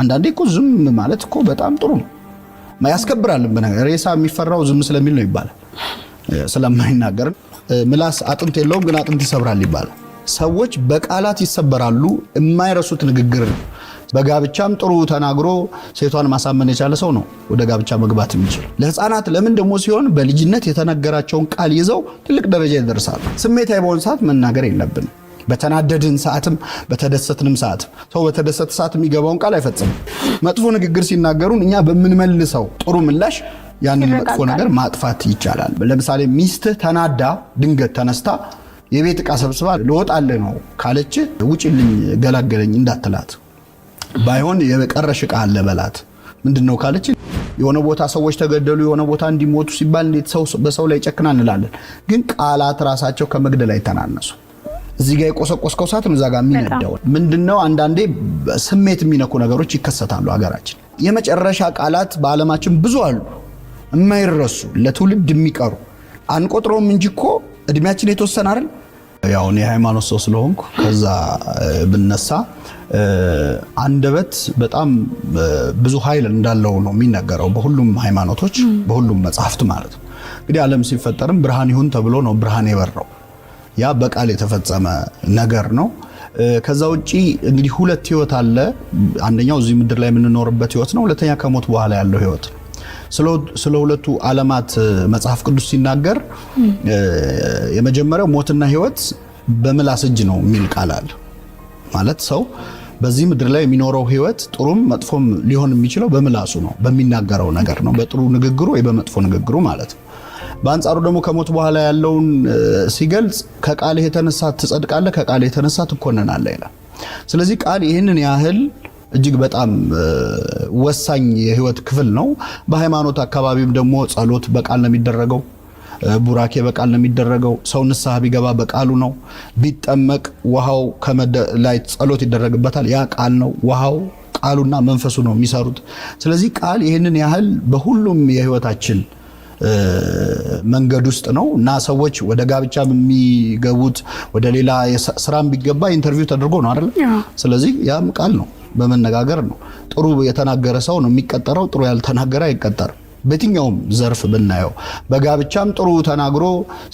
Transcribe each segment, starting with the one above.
አንዳንዴ እኮ ዝም ማለት እኮ በጣም ጥሩ ነው ያስከብራል በነገር ሬሳ የሚፈራው ዝም ስለሚል ነው ይባላል ስለማይናገር ምላስ አጥንት የለውም ግን አጥንት ይሰብራል ይባላል ሰዎች በቃላት ይሰበራሉ የማይረሱት ንግግር በጋብቻም ጥሩ ተናግሮ ሴቷን ማሳመን የቻለ ሰው ነው ወደ ጋብቻ መግባት የሚችል ለህፃናት ለምን ደሞ ሲሆን በልጅነት የተነገራቸውን ቃል ይዘው ትልቅ ደረጃ ይደርሳሉ ስሜታዊ በሆነ ሰዓት መናገር የለብን በተናደድን ሰዓትም በተደሰትንም ሰዓት ሰው በተደሰተ ሰዓት የሚገባውን ቃል አይፈጽም መጥፎ ንግግር ሲናገሩን እኛ በመንመልሰው ጥሩ ምላሽ ያንን መጥፎ ነገር ማጥፋት ይቻላል ለምሳሌ ሚስት ተናዳ ድንገት ተነስታ የቤት ዕቃ ሰብስባ ልወጣለ ነው ካለች ውጪልኝ ገላገለኝ እንዳትላት ባይሆን የቀረሽ ዕቃ አለ በላት ምንድነው ካለች የሆነ ቦታ ሰዎች ተገደሉ የሆነ ቦታ እንዲሞቱ ሲባል እንዴት ሰው በሰው ላይ ጨክናን እንላለን ግን ቃላት ራሳቸው ከመግደል አይተናነሱ እዚህ ጋር የቆሰቆስከው ሰዓት ነው ዛጋ የሚነዳው ምንድነው አንዳንዴ ስሜት የሚነኩ ነገሮች ይከሰታሉ ሀገራችን የመጨረሻ ቃላት በአለማችን ብዙ አሉ የማይረሱ ለትውልድ የሚቀሩ አንቆጥሮም እንጂኮ እድሜያችን የተወሰነ አይደል ያው እኔ ሃይማኖት ሰው ስለሆንኩ ከዛ ብነሳ አንደበት በጣም ብዙ ኃይል እንዳለው ነው የሚነገረው በሁሉም ሃይማኖቶች በሁሉም መጽሐፍት ማለት ነው እንግዲህ ዓለም ሲፈጠርም ብርሃን ይሁን ተብሎ ነው ብርሃን የበራው ያ በቃል የተፈጸመ ነገር ነው ከዛ ውጪ እንግዲህ ሁለት ህይወት አለ አንደኛው እዚህ ምድር ላይ የምንኖርበት ህይወት ነው ሁለተኛ ከሞት በኋላ ያለው ህይወት ስለ ሁለቱ ዓለማት መጽሐፍ ቅዱስ ሲናገር የመጀመሪያው ሞትና ህይወት በምላስ እጅ ነው የሚል ቃል አለ ማለት ሰው በዚህ ምድር ላይ የሚኖረው ህይወት ጥሩም መጥፎም ሊሆን የሚችለው በምላሱ ነው በሚናገረው ነገር ነው በጥሩ ንግግሩ ወይ በመጥፎ ንግግሩ ማለት ነው በአንጻሩ ደግሞ ከሞት በኋላ ያለውን ሲገልጽ ከቃልህ የተነሳ ትጸድቃለህ ከቃልህ የተነሳ ትኮነናለህ ይላል ስለዚህ ቃል ይሄንን ያህል እጅግ በጣም ወሳኝ የህይወት ክፍል ነው በሃይማኖት አካባቢም ደግሞ ጸሎት በቃል ነው የሚደረገው ቡራኬ በቃል ነው የሚደረገው ሰው ንስሐ ቢገባ በቃሉ ነው ቢጠመቅ ውሃው ላይ ጸሎት ይደረግበታል ያ ቃል ነው ውሃው ቃሉና መንፈሱ ነው የሚሰሩት ስለዚህ ቃል ይሄንን ያህል በሁሉም የህይወታችን መንገድ ውስጥ ነው እና ሰዎች ወደ ጋብቻ የሚገቡት ወደ ሌላ ስራም ቢገባ ኢንተርቪው ተደርጎ ነው አይደል ስለዚህ ያም ቃል ነው በመነጋገር ነው ጥሩ የተናገረ ሰው ነው የሚቀጠረው ጥሩ ያልተናገረ አይቀጠርም በትኛውም ዘርፍ ብናየው በጋብቻም ጥሩ ተናግሮ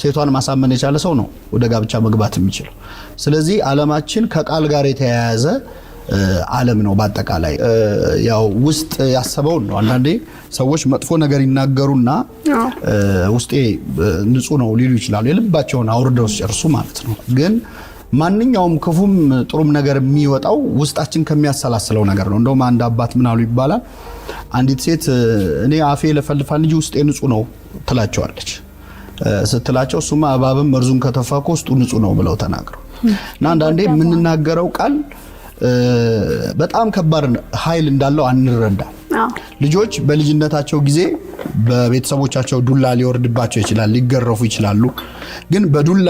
ሴቷን ማሳመን የቻለ ሰው ነው ወደ ጋብቻ መግባት የሚችል ስለዚህ ዓለማችን ከቃል ጋር የተያያዘ ዓለም ነው በአጠቃላይ ያው ውስጥ ያሰበው ነው አንዳንዴ ሰዎች መጥፎ ነገር ይናገሩና ውስጤ ንጹህ ነው ሊሉ ይችላሉ የልባቸውን አውርደው ሲጨርሱ ማለት ነው ግን ማንኛውም ክፉም ጥሩም ነገር የሚወጣው ውስጣችን ከሚያሰላስለው ነገር ነው እንደውም አንድ አባት ምን አሉ ይባላል አንዲት ሴት እኔ አፌ ለፈልፋል እንጂ ውስጤ ንጹህ ነው ትላቸዋለች ስትላቸው እሱማ እባብም መርዙን ከተፋኮ ውስጡ ንጹህ ነው ብለው ተናግረው እና አንዳንዴ የምንናገረው ቃል በጣም ከባድ ኃይል እንዳለው አንረዳ ልጆች በልጅነታቸው ጊዜ በቤተሰቦቻቸው ዱላ ሊወርድባቸው ይችላል ሊገረፉ ይችላሉ ግን በዱላ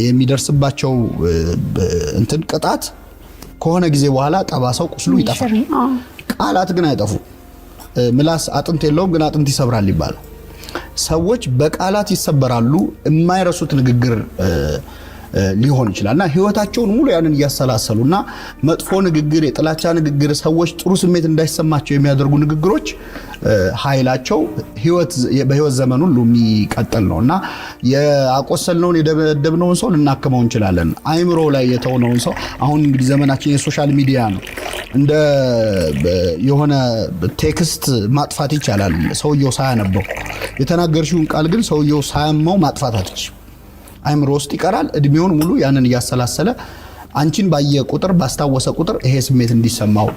የሚደርስባቸው እንትን ቅጣት ከሆነ ጊዜ በኋላ ጠባሳው ቁስሉ ይጠፋል ቃላት ግን አይጠፉ ምላስ አጥንት የለውም ግን አጥንት ይሰብራል ይባላል ሰዎች በቃላት ይሰበራሉ የማይረሱት ንግግር ሊሆን ይችላልና ህይወታቸውን ሙሉ ያንን ያሰላሰሉና መጥፎ ንግግር የጥላቻ ንግግር ሰዎች ጥሩ ስሜት እንዳይሰማቸው የሚያደርጉ ንግግሮች ኃይላቸው በህይወት ዘመን ሁሉ የሚቀጥል ነውና ያቆሰልነውን የደበደብነውን ሰው ልናከመው እንችላለን አይምሮ ላይ የተወነውን ሰው አሁን እንግዲህ ዘመናችን የሶሻል ሚዲያ ነው እንደ የሆነ ቴክስት ማጥፋት ይቻላል ሰውየው ሳያነበው የተናገርሽውን ቃል ግን ሰውየው ሳያመው ማጥፋት አትችልም አይምሮ ውስጥ ይቀራል እድሜውን ሙሉ ያንን ያሰላሰለ አንቺን ባየ ቁጥር ባስታወሰ ቁጥር ይሄ ስሜት እንዲሰማው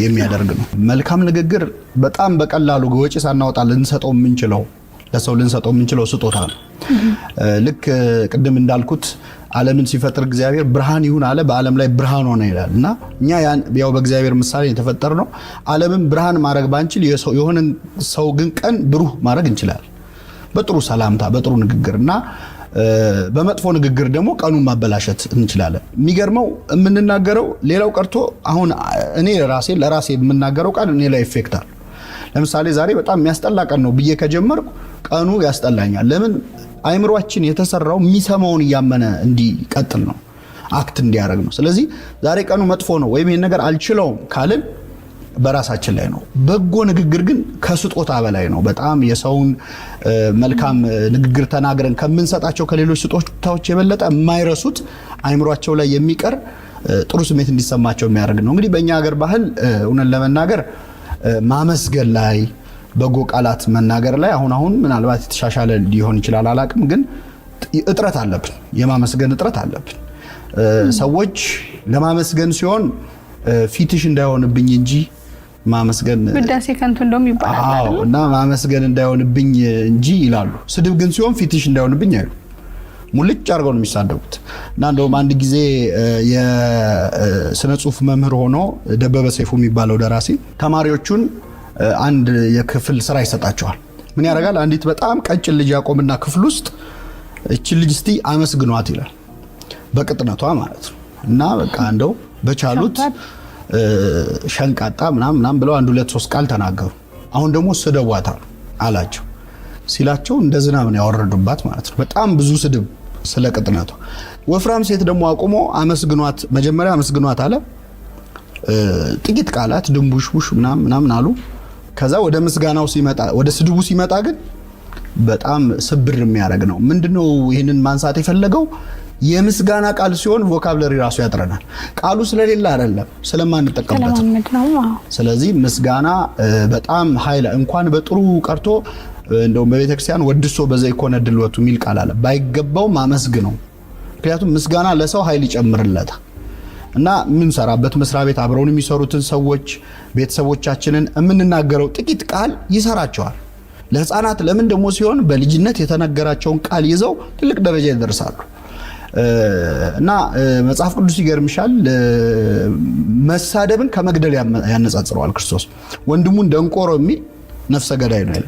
የሚያደርግ ነው መልካም ንግግር በጣም በቀላሉ ወጪ ሳናወጣ ልንሰጠው የምንችለው ለሰው ልንሰጠው የምንችለው ስጦታ ነው ልክ ቅድም እንዳልኩት ዓለምን ሲፈጥር እግዚአብሔር ብርሃን ይሁን አለ በዓለም ላይ ብርሃን ሆነ ይላልና እኛ ያው በእግዚአብሔር ምሳሌ የተፈጠረ ነው ዓለምን ብርሃን ማድረግ ባንችል የሆነ ሰው ግን ቀን ብሩህ ማድረግ እንችላለን በጥሩ ሰላምታ በጥሩ ንግግርና በመጥፎ ንግግር ደግሞ ቀኑን ማበላሸት እንችላለን የሚገርመው የምንናገረው ሌላው ቀርቶ አሁን እኔ ለራሴ የምናገረው ቃል እኔ ላይ ኢፌክት አለ ለምሳሌ ዛሬ በጣም የሚያስጠላ ቀን ነው ብዬ ከጀመርኩ ቀኑ ያስጠላኛል ለምን አይምሮአችን የተሰራው የሚሰማውን ያመነ እንዲቀጥል ነው አክት እንዲያደርግ ነው ስለዚህ ዛሬ ቀኑ መጥፎ ነው ወይም ይሄን ነገር አልችለውም ካልን በራሳችን ላይ ነው። በጎ ንግግር ግን ከስጦታ በላይ ነው። በጣም የሰውን መልካም ንግግር ተናግረን ከምንሰጣቸው ከሌሎች ስጦታዎች የበለጠ የማይረሱት አይምሯቸው ላይ የሚቀር ጥሩ ስሜት እንዲሰማቸው የሚያደርግ ነው። እንግዲህ በእኛ ሀገር ባህል እውነት ለመናገር ማመስገን ላይ በጎ ቃላት መናገር ላይ አሁን ምናልባት የተሻሻለ ሊሆን ይችላል አላቅም፣ ግን እጥረት አለብን። የማመስገን እጥረት አለብን። ሰዎች ለማመስገን ሲሆን ፊትሽ እንዳይሆንብኝ እንጂ ማመስገን ውዳሴ ከንቱ እንደውም ይባላል እና ማመስገን እንዳይሆንብኝ እንጂ ይላሉ። ስድብ ግን ሲሆን ፊትሽ እንዳይሆንብኝ አይሉ ሙልጭ አድርገው ነው የሚሳደቡት። እና እንደውም አንድ ጊዜ የስነ ጽሁፍ መምህር ሆኖ ደበበ ሰይፉ የሚባለው ደራሲ ተማሪዎቹን አንድ የክፍል ስራ ይሰጣቸዋል። ምን ያደርጋል? አንዲት በጣም ቀጭን ልጅ ያቆምና ክፍል ውስጥ እቺ ልጅ እስቲ አመስግኗት ይላል፣ በቅጥነቷ ማለት ነው። እና በቃ እንደው በቻሉት ሸንቃጣ ምናምን ብለው 1 2 3 ቃል ተናገሩ። አሁን ደግሞ ስደቧት አላቸው። ሲላቸው እንደ ዝናብ ነው ያወረዱባት ማለት ነው። በጣም ብዙ ስድብ ስለ ቅጥነቷ። ወፍራም ሴት ደግሞ አቁሞ አመስግኗት፣ መጀመሪያ አመስግኗት አለ። ጥቂት ቃላት ድንቡሽቡሽ ምናምን አሉ። ከዛ ወደ ምስጋናው ሲመጣ ወደ ስድቡ ሲመጣ ግን በጣም ስብር የሚያደርግ ነው። ምንድነው ይሄንን ማንሳት የፈለገው? የምስጋና ቃል ሲሆን ቮካብለሪ ራሱ ያጥረናል። ቃሉ ስለሌለ አይደለም ስለማንጠቀምበት ነው። ስለዚህ ምስጋና በጣም ኃይል እንኳን በጥሩ ቀርቶ እንደውም በቤተክርስቲያን ወድሶ በዘይኮነ ድልወቱ ሚል ቃል አለ። ባይገባው ማመስግነው። ምክንያቱም ምስጋና ለሰው ኃይል ይጨምርለታል። እና ምን ሰራበት መስሪያ ቤት አብረውን የሚሰሩትን ሰዎች ቤተሰቦቻችንን የምንናገረው ጥቂት ቃል ይሰራቸዋል። ለህፃናት ለምን ደግሞ ሲሆን በልጅነት የተነገራቸውን ቃል ይዘው ትልቅ ደረጃ ይደርሳሉ። እና መጽሐፍ ቅዱስ ይገርምሻል መሳደብን ከመግደል ያነጻጽረዋል ክርስቶስ። ወንድሙን ደንቆሮ የሚል ነፍሰ ገዳይ ነው ያለ፣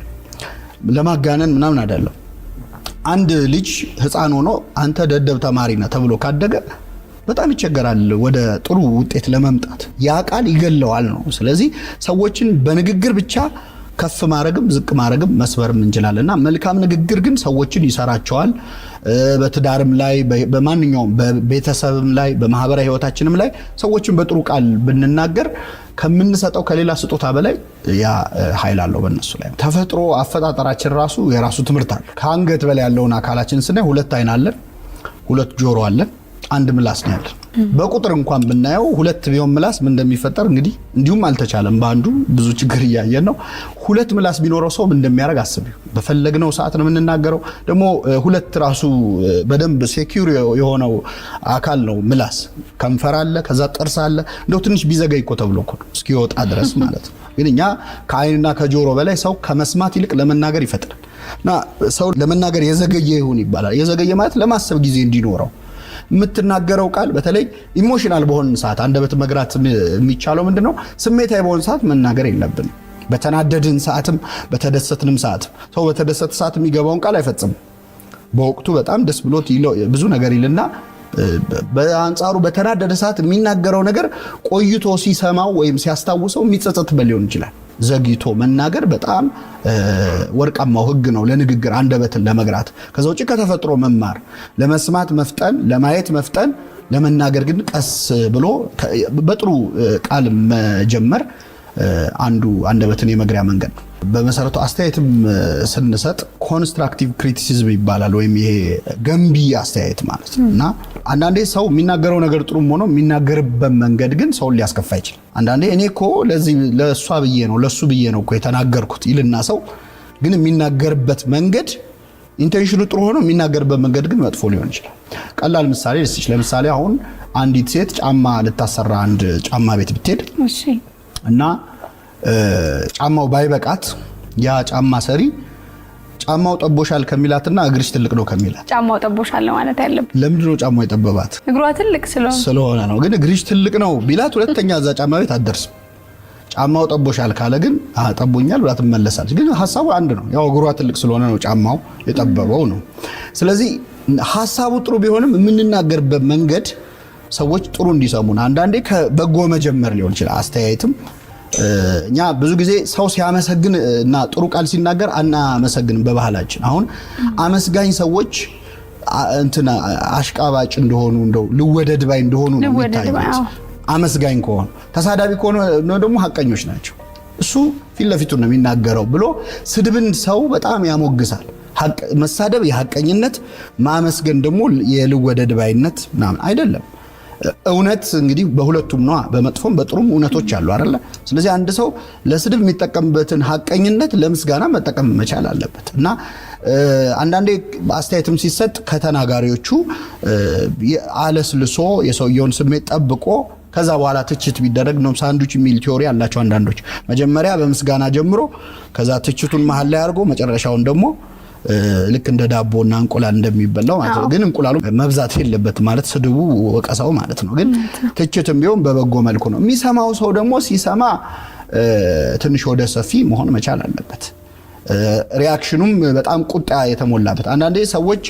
ለማጋነን ምናምን አይደለም። አንድ ልጅ ህፃን ሆኖ አንተ ደደብ ተማሪ ነህ ተብሎ ካደገ በጣም ይቸገራል ወደ ጥሩ ውጤት ለመምጣት። ያ ቃል ይገለዋል ነው። ስለዚህ ሰዎችን በንግግር ብቻ ከፍ ማረግም ዝቅ ማረግም መስበርም እንችላለንና መልካም ንግግር ግን ሰዎችን ይሰራቸዋል። በትዳርም ላይ በማንኛውም በቤተሰብም ላይ በማህበራዊ ህይወታችንም ላይ ሰዎችን በጥሩ ቃል ብንናገር ከምንሰጠው ከሌላ ስጦታ በላይ ያ ኃይል አለው በእነሱ ላይ። ተፈጥሮ አፈጣጠራችን ራሱ የራሱ ትምህርት አለ። ከአንገት በላይ ያለውን አካላችን ስናይ 2 አይን አለን፣ 2 ጆሮ አለን፣ 1 ምላስ ነው ያለን። በቁጥር እንኳን ብናየው 2 ቢሆን ምላስ ምን እንደሚፈጠር እንግዲህ እንዲሁም አልተቻለም። በአንዱ ብዙ ችግር እያየን ነው። 2 ምላስ ቢኖረው ሰው ምን እንደሚያደርግ አስቢው። በፈለግነው ሰዓት ነው የምንናገረው። ደግሞ 2 ራሱ በደንብ ሴኩር የሆነው አካል ነው ምላስ። ከንፈር አለ፣ ከዛ ጥርስ አለ። እንደው ትንሽ ቢዘገይ እኮ ተብሎ እኮ እስኪወጣ ድረስ ማለት ነው። ግን እኛ ከአይንና ከጆሮ በላይ ሰው ከመስማት ይልቅ ለመናገር ይፈጥናል። እና ሰው ለመናገር የዘገየ ይሁን ይባላል። የዘገየ ማለት ለማሰብ ጊዜ እንዲኖረው የምትናገረው ቃል በተለይ ኢሞሽናል በሆነ ሰዓት አንደበት መግራት የሚቻለው ምንድነው? ስሜታዊ በሆነ ሰዓት መናገር የለብንም። በተናደድን ሰዓትም በተደሰትንም ሰዓትም ሰው በተደሰተ ሰዓት የሚገባውን ቃል አይፈጽምም። በወቅቱ በጣም ደስ ብሎት ብዙ ነገር ይልና በአንጻሩ በተናደደ ሰዓት የሚናገረው ነገር ቆይቶ ሲሰማው ወይም ሲያስታውሰው የሚጸጸትበት ሊሆን ይችላል። ዘግይቶ መናገር በጣም ወርቃማው ህግ ነው ለንግግር አንደበትን ለመግራት። ከዛ ውጪ ከተፈጥሮ መማር፣ ለመስማት መፍጠን፣ ለማየት መፍጠን፣ ለመናገር ግን ቀስ ብሎ በጥሩ ቃል መጀመር አንዱ አንደበትን የመግሪያ መንገድ ነው። በመሰረቱ አስተያየትም ስንሰጥ ኮንስትራክቲቭ ክሪቲሲዝም ይባላል፣ ወይም ይሄ ገንቢ አስተያየት ማለት ነው። እና አንዳንዴ ሰው የሚናገረው ነገር ጥሩም ሆኖ የሚናገርበት መንገድ ግን ሰውን ሊያስከፋ ይችላል። አንዳንዴ እኔ እኮ ለሷ ብዬ ነው ለሱ ብዬ ነው እኮ የተናገርኩት ይልና ሰው ግን የሚናገርበት መንገድ ኢንቴንሽኑ ጥሩ ሆኖ የሚናገርበት መንገድ ግን መጥፎ ሊሆን ይችላል። ቀላል ምሳሌ ልስጥሽ። ለምሳሌ አሁን አንዲት ሴት ጫማ ልታሰራ አንድ ጫማ ቤት ብትሄድ እና ጫማው ባይበቃት ያ ጫማ ሰሪ ጫማው ጠቦሻል ከሚላትና እግርሽ ትልቅ ነው ከሚላት ጫማው ጠቦሻል ማለት ያለበት ለምንድን ነው? ጫማው የጠበባት እግሯ ትልቅ ስለሆነ ነው። ግን እግርሽ ትልቅ ነው ቢላት ሁለተኛ እዛ ጫማ ቤት አትደርስም። ጫማው ጠቦሻል ካለ ግን ጠቦኛል ብላ ትመለሳለች። ግን ሐሳቡ አንድ ነው። ያው እግሯ ትልቅ ስለሆነ ነው ጫማው የጠበበው ነው። ስለዚህ ሐሳቡ ጥሩ ቢሆንም የምንናገርበት መንገድ ሰዎች ጥሩ እንዲሰሙን አንዳንዴ ከበጎ መጀመር ሊሆን ይችላል። አስተያየትም እኛ ብዙ ጊዜ ሰው ሲያመሰግን እና ጥሩ ቃል ሲናገር አናመሰግንም በባህላችን። አሁን አመስጋኝ ሰዎች እንትና አሽቃባጭ እንደሆኑ እንደው ልወደድ ባይ እንደሆኑ ነው የሚታየው። አመስጋኝ ከሆነ። ተሳዳቢ ከሆነ ደግሞ ሐቀኞች ናቸው። እሱ ፊት ለፊቱ ነው የሚናገረው ብሎ ስድብን ሰው በጣም ያሞግሳል። መሳደብ የሐቀኝነት፣ ማመስገን ደግሞ የልወደድ ባይነት ምናምን አይደለም። እውነት እንግዲህ በሁለቱም ነው፣ በመጥፎም በጥሩም እውነቶች አሉ አይደለ? ስለዚህ አንድ ሰው ለስድብ የሚጠቀምበትን ሐቀኝነት ለምስጋና መጠቀም መቻል አለበት እና አንዳንዴ አስተያየትም ሲሰጥ ከተናጋሪዎቹ አለስልሶ የሰውየውን ስሜት ጠብቆ ከዛ በኋላ ትችት ቢደረግ ነው ሳንዱች የሚል ቲዮሪ አላቸው አንዳንዶች። መጀመሪያ በምስጋና ጀምሮ ከዛ ትችቱን መሃል ላይ አድርጎ መጨረሻውን ደግሞ ልክ እንደ ዳቦና እንቁላል እንደሚበላው ማለት ነው። ግን እንቁላሉ መብዛት የለበት ማለት ስድቡ ወቀሳው ማለት ነው። ግን ትችትም ቢሆን በበጎ መልኩ ነው። የሚሰማው ሰው ደግሞ ሲሰማ ትንሽ ወደ ሰፊ መሆን መቻል አለበት። ሪአክሽኑም በጣም ቁጣ የተሞላበት። አንዳንዴ ሰዎች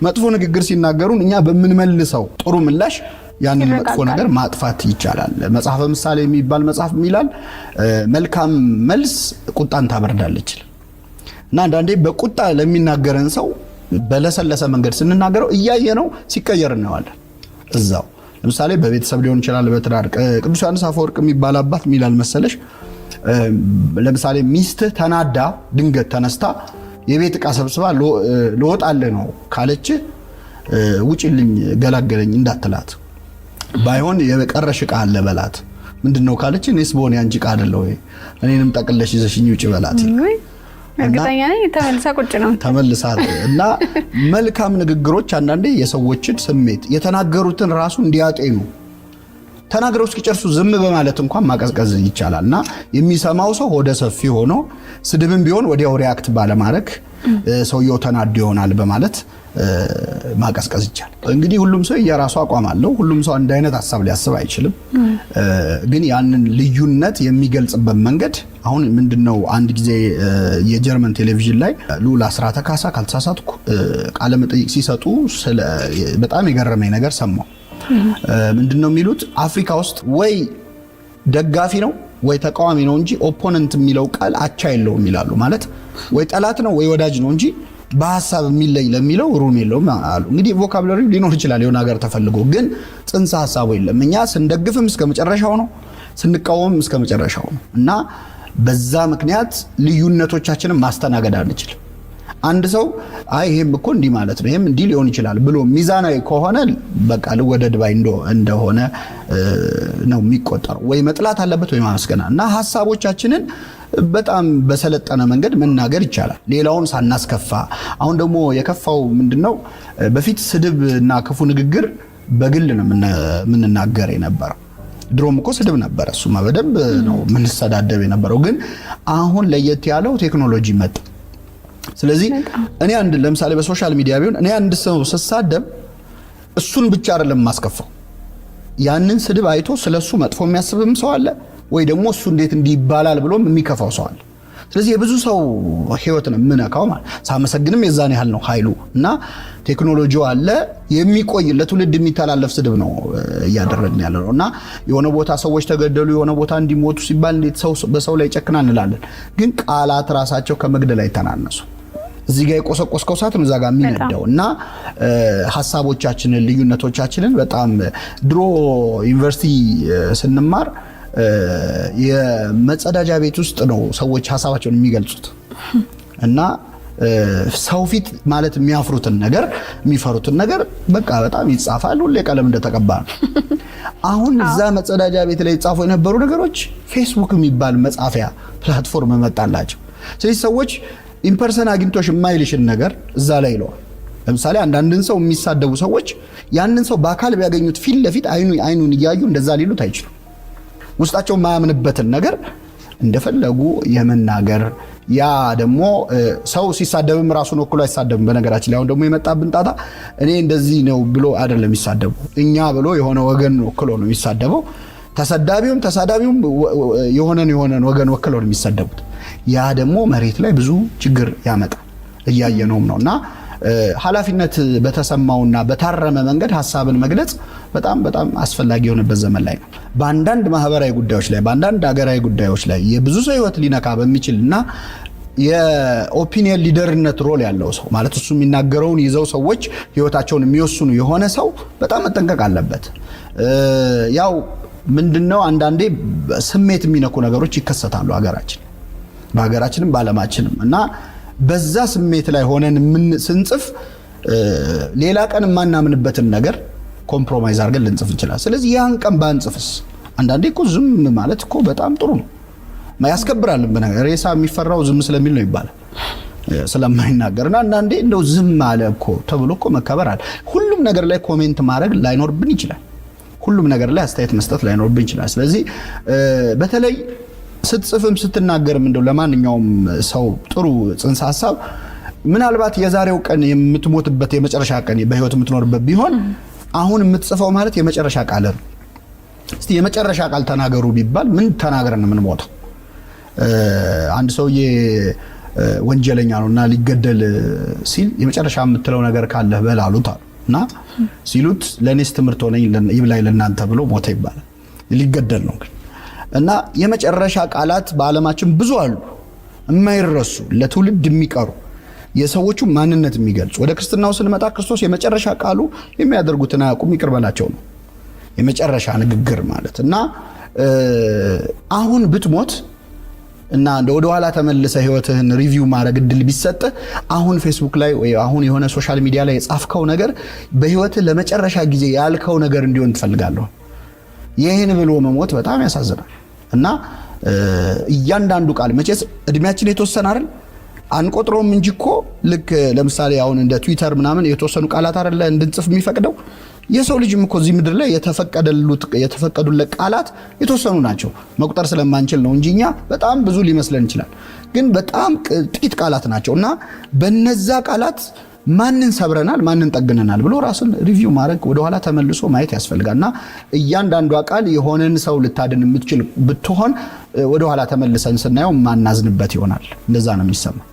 መጥፎ ንግግር ሲናገሩን እኛ በምንመልሰው ጥሩ ምላሽ ያንን መጥፎ ነገር ማጥፋት ይቻላል። መጽሐፈ ምሳሌ የሚባል መጽሐፍ ይላል መልካም መልስ ቁጣን ታበርዳለች። እና አንዳንዴ በቁጣ ለሚናገረን ሰው በለሰለሰ መንገድ ስንናገረው እያየነው ሲቀየር እናዋለን እዛው። ለምሳሌ በቤተሰብ ሊሆን ይችላል፣ በትዳር። ቅዱስ ዮሐንስ አፈወርቅ የሚባል አባት ሚላል መሰለሽ ለምሳሌ ሚስትህ ተናዳ ድንገት ተነስታ የቤት ዕቃ ሰብስባ ልወጣልህ ነው ካለች ውጪልኝ ገላገለኝ እንዳትላት፣ ባይሆን የቀረሽ ዕቃ አለ በላት። ምንድነው ካለች እኔስ በሆነ ያንቺ ዕቃ አይደለ ወይ እኔንም ጠቅለሽ ይዘሽኝ ውጪ በላት። እርግጠኛ ነኝ ተመልሳ ቁጭ ነው ተመልሳ። እና መልካም ንግግሮች አንዳንዴ የሰዎችን ስሜት የተናገሩትን ራሱ እንዲያጤኑ ተናግረው እስኪጨርሱ ዝም በማለት እንኳን ማቀዝቀዝ ይቻላልና የሚሰማው ሰው ወደ ሰፊ ሆኖ ስድብም ቢሆን ወዲያው ሪአክት ባለማድረግ ሰውየው ተናዶ ይሆናል በማለት ማቀዝቀዝ ይቻላል። እንግዲህ ሁሉም ሰው የራሱ አቋም አለው። ሁሉም ሰው አንድ አይነት ሐሳብ ሊያስብ አይችልም። ግን ያንን ልዩነት የሚገልጽበት መንገድ አሁን ምንድነው? አንድ ጊዜ የጀርመን ቴሌቪዥን ላይ ሉላ አስራተ ካሳ ካልተሳሳትኩ ቃለ መጠይቅ ሲሰጡ በጣም የገረመኝ ነገር ሰማሁ። ምንድነው የሚሉት? አፍሪካ ውስጥ ወይ ደጋፊ ነው ወይ ተቃዋሚ ነው እንጂ ኦፖነንት የሚለው ቃል አቻ የለውም ይላሉ። ማለት ወይ ጠላት ነው ወይ ወዳጅ ነው እንጂ በሐሳብ የሚለይ ለሚለው ሩም የለውም አሉ። እንግዲህ ቮካብላሪ ሊኖር ይችላል የሆነ ሀገር ተፈልጎ፣ ግን ጽንሰ ሐሳቡ የለም። እኛ ስንደግፍም እስከ መጨረሻው ነው፣ ስንቃወምም እስከ መጨረሻው ነው እና በዛ ምክንያት ልዩነቶቻችንን ማስተናገድ አንችልም። አንድ ሰው አይ ይሄም እኮ እንዲህ ማለት ነው ይሄም እንዲህ ሊሆን ይችላል ብሎ ሚዛናዊ ከሆነ በቃ ልወደድ ባይ እንደሆነ ነው የሚቆጠረው። ወይ መጥላት አለበት ወይ ማመስገን እና ሐሳቦቻችንን በጣም በሰለጠነ መንገድ መናገር ይቻላል፣ ሌላውን ሳናስከፋ። አሁን ደግሞ የከፋው ምንድነው? በፊት ስድብ እና ክፉ ንግግር በግል ነው የምንናገር የነበረው። ድሮም እኮ ስድብ ነበር፣ እሱማ በደንብ ነው የምንሰዳደብ የነበረው። ግን አሁን ለየት ያለው ቴክኖሎጂ መጣ። ስለዚህ እኔ አንድ ለምሳሌ በሶሻል ሚዲያ ቢሆን እኔ አንድ ሰው ስሳደብ እሱን ብቻ አይደለም ማስከፋው፣ ያንን ስድብ አይቶ ስለሱ መጥፎ የሚያስብም ሰው አለ፣ ወይ ደግሞ እሱ እንዴት እንዲባላል ብሎም የሚከፋው ሰው አለ። ስለዚህ የብዙ ሰው ህይወት ነው የምነካው ማለት። ሳመሰግንም የዛን ያህል ነው ኃይሉ እና ቴክኖሎጂው አለ፣ የሚቆይ ለትውልድ የሚተላለፍ ስድብ ነው እያደረግን ያለ ነው። እና የሆነ ቦታ ሰዎች ተገደሉ፣ የሆነ ቦታ እንዲሞቱ ሲባል እንዴት ሰው በሰው ላይ ጨክና እንላለን። ግን ቃላት ራሳቸው ከመግደል አይተናነሱ። እዚህ ጋር የቆሰቆስከው ሰዓት ነው እዛ ጋር የሚነዳው እና ሐሳቦቻችንን ልዩነቶቻችንን በጣም ድሮ ዩኒቨርሲቲ ስንማር የመጸዳጃ ቤት ውስጥ ነው ሰዎች ሐሳባቸውን የሚገልጹት እና ሰው ፊት ማለት የሚያፍሩትን ነገር የሚፈሩትን ነገር በቃ በጣም ይጻፋል፣ ሁሌ ቀለም እንደተቀባ ነው። አሁን እዛ መጸዳጃ ቤት ላይ ይጻፉ የነበሩ ነገሮች ፌስቡክ የሚባል መጻፊያ ፕላትፎርም መጣላቸው። ስለዚህ ሰዎች ኢምፐርሰን አግኝቶሽ የማይልሽን ነገር እዛ ላይ ይለዋል። ለምሳሌ አንዳንድን ሰው የሚሳደቡ ሰዎች ያንን ሰው በአካል ቢያገኙት ፊት ለፊት አይኑን እያዩ እንደዛ ሊሉት አይችሉም። ውስጣቸው የማያምንበትን ነገር እንደፈለጉ የመናገር ያ ደግሞ ሰው ሲሳደብም ራሱን ወክሎ አይሳደብም። በነገራችን ላይ አሁን ደግሞ የመጣብን ጣጣ እኔ እንደዚህ ነው ብሎ አይደለም የሚሳደቡ፣ እኛ ብሎ የሆነ ወገን ወክሎ ነው የሚሳደበው። ተሰዳቢውም ተሳዳቢውም የሆነን ወገን ወክሎ ነው የሚሳደቡት። ያ ደግሞ መሬት ላይ ብዙ ችግር ያመጣል፣ እያየነውም ነውና ኃላፊነት በተሰማውና በታረመ መንገድ ሐሳብን መግለጽ በጣም በጣም አስፈላጊ የሆነበት ዘመን ላይ ነው። በአንዳንድ ማህበራዊ ጉዳዮች ላይ በአንዳንድ ሀገራዊ ጉዳዮች ላይ የብዙ ሰው ህይወት ሊነካ በሚችልና የኦፒኒየን ሊደርነት ሮል ያለው ሰው ማለት እሱ የሚናገረውን ይዘው ሰዎች ህይወታቸውን የሚወስኑ የሆነ ሰው በጣም መጠንቀቅ አለበት። ያው ምንድነው አንዳንዴ ስሜት የሚነኩ ነገሮች ይከሰታሉ በሀገራችንም በዓለማችንም እና በዛ ስሜት ላይ ሆነን ስንጽፍ ሌላ ቀን የማናምንበትን ነገር ኮምፕሮማይዝ አድርገን ልንጽፍ እንችላለን። ስለዚህ ያን ቀን ባንጽፍስ? አንዳንዴ እኮ ዝም ማለት እኮ በጣም ጥሩ ነው፣ ያስከብራል። በነገር ሬሳ የሚፈራው ዝም ስለሚል ነው ይባላል፣ ስለማይናገርና አንዳንዴ እንደው ዝም አለ እኮ ተብሎ እኮ መከበር አለ። ሁሉም ነገር ላይ ኮሜንት ማድረግ ላይኖርብን ይችላል። ሁሉም ነገር ላይ አስተያየት መስጠት ላይኖርብን ይችላል። ስለዚህ በተለይ ስትጽፍም ስትናገርም እንደው ለማንኛውም ሰው ጥሩ ጽንሰ ሐሳብ ምናልባት የዛሬው ቀን የምትሞትበት የመጨረሻ ቀን በህይወት የምትኖርበት ቢሆን አሁን የምትጽፈው ማለት የመጨረሻ ቃል ነው። እስቲ የመጨረሻ ቃል ተናገሩ ቢባል ምን ተናግረን ምን ሞተው? አንድ ሰውዬ ወንጀለኛ ነውና ሊገደል ሲል የመጨረሻ የምትለው ነገር ካለ በል አሉት እና ሲሉት ለኔስ ትምህርት ሆነኝ ይብላኝ ለናንተ ብሎ ሞተ ይባላል። ሊገደል ነው እና የመጨረሻ ቃላት በዓለማችን ብዙ አሉ የማይረሱ ለትውልድ የሚቀሩ የሰዎቹ ማንነት የሚገልጹ። ወደ ክርስትናው ስንመጣ ክርስቶስ የመጨረሻ ቃሉ የሚያደርጉትን አያውቁም ይቅር በላቸው ነው የመጨረሻ ንግግር ማለት እና አሁን ብትሞት እና ወደ ኋላ ተመልሰ ህይወትህን ሪቪው ማድረግ እድል ቢሰጥ አሁን ፌስቡክ ላይ ወይ አሁን የሆነ ሶሻል ሚዲያ ላይ የጻፍከው ነገር በህይወትህ ለመጨረሻ ጊዜ ያልከው ነገር እንዲሆን ትፈልጋለህ? ይሄን ብሎ መሞት በጣም ያሳዝናል እና እያንዳንዱ ቃል መቼስ እድሜያችን የተወሰነ አይደል አንቆጥሮም እንጂ እኮ ልክ ለምሳሌ አሁን እንደ ትዊተር ምናምን የተወሰኑ ቃላት አይደለ እንድንጽፍ የሚፈቅደው የሰው ልጅም እኮ እዚህ ምድር ላይ የተፈቀዱለት ቃላት የተወሰኑ ናቸው። መቁጠር ስለማንችል ነው እንጂኛ በጣም ብዙ ሊመስለን ይችላል። ግን በጣም ጥቂት ቃላት ናቸው እና በነዛ ቃላት ማንን ሰብረናል ማንን ጠግነናል ብሎ ራስን ሪቪው ማድረግ ወደ ኋላ ተመልሶ ማየት ያስፈልጋልና እያንዳንዱ ቃል የሆነን ሰው ልታድን የምትችል ብትሆን ወደ ኋላ ተመልሰን ስናየው ማናዝንበት ይሆናል። እንደዛ ነው የሚሰማው።